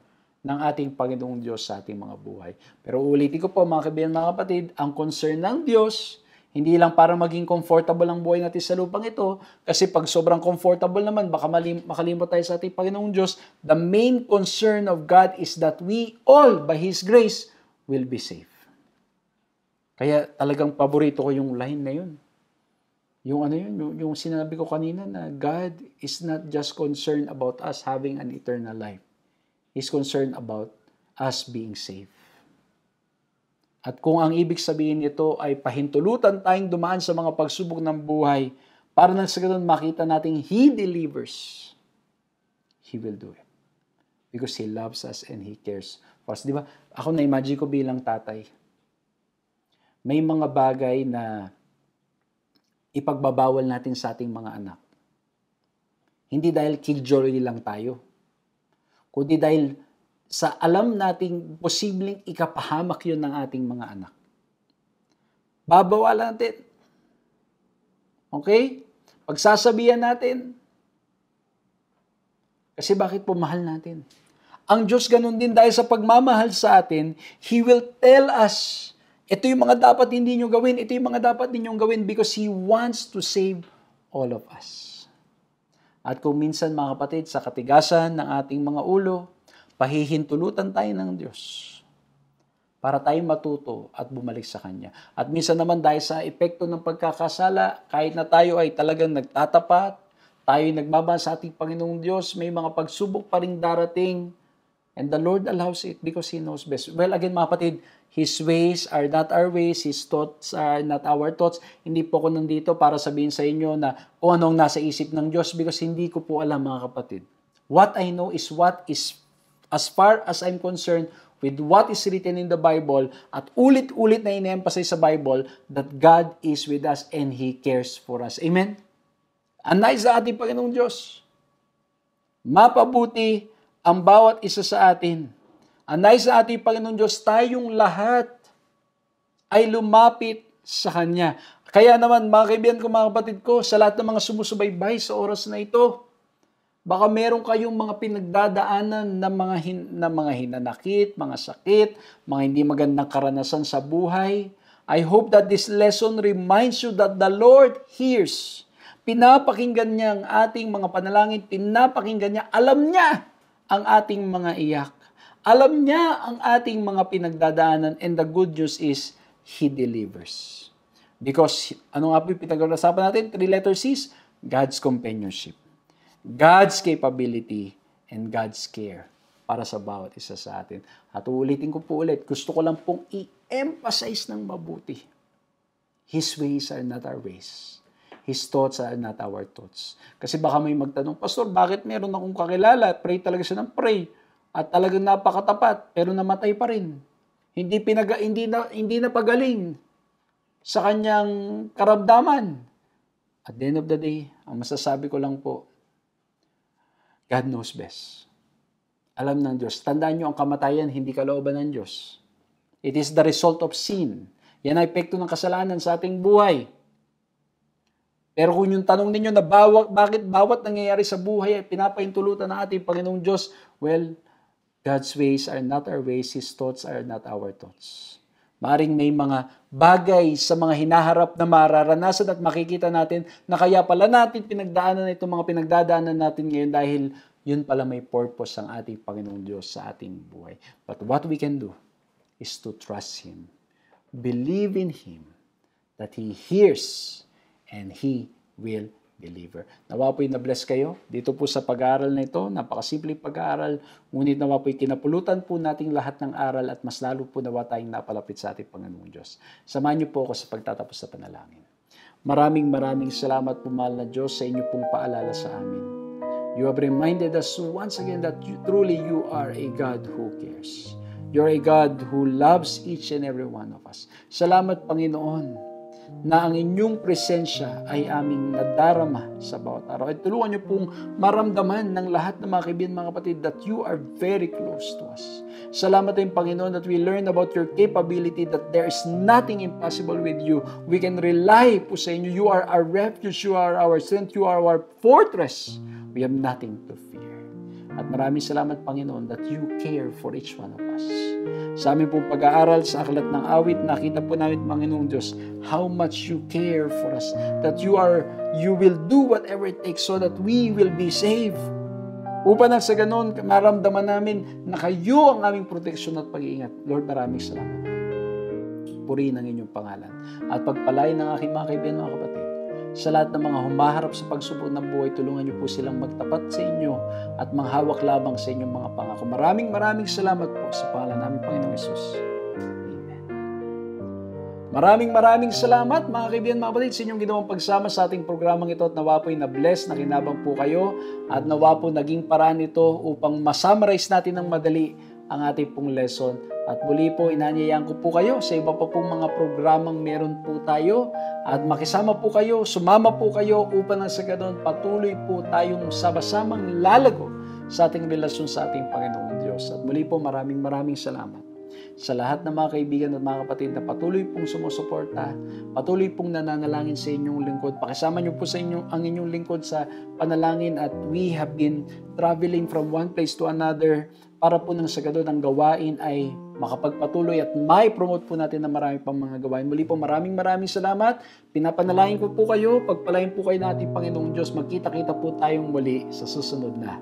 ng ating Panginoong Diyos sa ating mga buhay. Pero ulitin ko po mga kaibigan, mga kapatid, ang concern ng Diyos, hindi lang para maging comfortable ang buhay natin sa lupang ito, kasi pag sobrang comfortable naman, baka makalimot tayo sa ating Panginoong Diyos. The main concern of God is that we all, by His grace, will be safe. Kaya talagang paborito ko yung line na yun. Yung sinabi ko kanina na God is not just concerned about us having an eternal life. He's concerned about us being safe. At kung ang ibig sabihin nito ay pahintulutan tayong dumaan sa mga pagsubok ng buhay, para nang sa ganun makita natin He delivers, He will do it. Because He loves us and He cares for us. Di ba? Ako na-imagine ko bilang tatay. May mga bagay na ipagbabawal natin sa ating mga anak. Hindi dahil killjoy lang tayo, kundi dahil sa alam nating posibleng ikapahamak yun ng ating mga anak. Babawalan natin. Okay? Pagsasabihan natin. Kasi bakit po mahal natin? Ang Diyos ganun din dahil sa pagmamahal sa atin, He will tell us, ito yung mga dapat hindi nyo gawin, ito yung mga dapat ninyong gawin because He wants to save all of us. At kung minsan mga kapatid, sa katigasan ng ating mga ulo, pahihintulutan tayo ng Diyos para tayo matuto at bumalik sa Kanya. At minsan naman dahil sa epekto ng pagkakasala, kahit na tayo ay talagang nagtatapat, tayo ay nagbaba sa ating Panginoong Diyos, may mga pagsubok pa rin darating, and the Lord allows it because He knows best. Well, again mga kapatid, His ways are not our ways, His thoughts are not our thoughts. Hindi po ako nandito para sabihin sa inyo na kung anong nasa isip ng Diyos because hindi ko po alam mga kapatid. What I know is what is, as far as I'm concerned, with what is written in the Bible, at ulit-ulit na ine-emphasize sa Bible, that God is with us and He cares for us. Amen? Ang nais sa ating Panginoong Diyos, mapabuti ang bawat isa sa atin. Ang nais sa ating Panginoong Diyos, tayong lahat ay lumapit sa Kanya. Kaya naman, mga kaibigan ko, mga kapatid ko, sa lahat ng mga sumusubaybay sa oras na ito, baka meron kayong mga pinagdadaanan na mga hinanakit, mga sakit, mga hindi magandang karanasan sa buhay. I hope that this lesson reminds you that the Lord hears. Pinapakinggan niya ang ating mga panalangin, pinapakinggan niya, alam niya ang ating mga iyak. Alam niya ang ating mga pinagdadaanan, and the good news is, He delivers. Because, ano nga po yung pinag-usapan natin? 3 letter C's, God's companionship, God's capability, and God's care para sa bawat isa sa atin. At uulitin ko po ulit, gusto ko lang pong i-emphasize ng mabuti. His ways are not our ways. His thoughts are not our thoughts. Kasi baka may magtanong, Pastor, bakit meron akong kakilala? Pray talaga siya ng pray. At talagang napakatapat, pero namatay pa rin. Hindi na pagaling sa kanyang karamdaman. At the end of the day, ang masasabi ko lang po, God knows best. Alam ng Diyos. Tandaan nyo, ang kamatayan, hindi kalooban ng Diyos. It is the result of sin. Yan ay epekto ng kasalanan sa ating buhay. Pero kung yung tanong ninyo na bakit bawat nangyayari sa buhay ay pinapahintulutan ng ating Panginoong Diyos, well, God's ways are not our ways, His thoughts are not our thoughts. Maaring may mga bagay sa mga hinaharap na mararanasan at makikita natin na kaya pala natin pinagdaanan itong mga pinagdadaanan natin ngayon dahil yun pala may purpose ang ating Panginoong Diyos sa ating buhay. But what we can do is to trust Him. Believe in Him that He hears and He will deliver. Nawa po'y na-bless kayo dito po sa pag-aaral na ito. Napakasimpleng pag-aaral, ngunit nawa po'y kinapulutan po nating lahat ng aral at mas lalo po nawa tayong napalapit sa ating Panginoong Diyos. Samahan niyo po ako sa pagtatapos sa panalangin. Maraming salamat po, mahal na Diyos, sa inyo pong paalala sa amin. You have reminded us once again that truly you are a God who cares. You're a God who loves each and every one of us. Salamat, Panginoon, na ang inyong presensya ay aming nadarama sa bawat araw. At tulungan niyo pong maramdaman ng lahat ng mga kaibigan, mga kapatid, that you are very close to us. Salamat din, Panginoon, that we learn about your capability, that there is nothing impossible with you. We can rely po sa inyo. You are our refuge, you are our strength, you are our fortress. We have nothing to fear. At maraming salamat, Panginoon, that you care for each one of us. Sa aming pong pag-aaral sa Aklat ng Awit, nakita po namin, Panginoong Diyos, how much you care for us. That you will do whatever it takes so that we will be saved. Upang sa ganon, maramdaman namin na kayo ang aming proteksyon at pag-iingat. Lord, maraming salamat. Purihin ang inyong pangalan. At pagpalain ng aking mga kaibigan, mga kapatid. Sa lahat ng mga humaharap sa pagsubok ng buhay, tulungan niyo po silang magtapat sa inyo at manghawak labang sa inyong mga pangako. Maraming salamat po sa pangalan namin, Panginoong Hesus. Amen. Maraming salamat, mga kaibigan, mga kapatid, sa inyong ginawang pagsama sa ating programang ito at nawa po'y na-bless, nakinabang po kayo at nawa po naging paraan ito upang masummarize natin ng madali ang ating pong lesson. At muli po, inanyayaan ko po kayo sa iba pa pong mga programang meron po tayo at makisama po kayo, sumama po kayo upang sa ganon patuloy po tayong sama-samang lalago sa ating relasyon sa ating Panginoong Diyos. At muli po, maraming salamat sa lahat ng mga kaibigan at mga kapatid na patuloy pong sumusuporta, patuloy pong nananalangin sa inyong lingkod. Pakisama niyo po sa ang inyong lingkod sa panalangin at we have been traveling from one place to another para po nang sa ganon ang gawain ay makapagpatuloy at may promote po natin na marami pang mga gawain. Muli po, maraming salamat. Pinapanalangin ko po kayo, pagpalain po kayo natin, Panginoong Diyos. Magkita-kita po tayong muli sa susunod na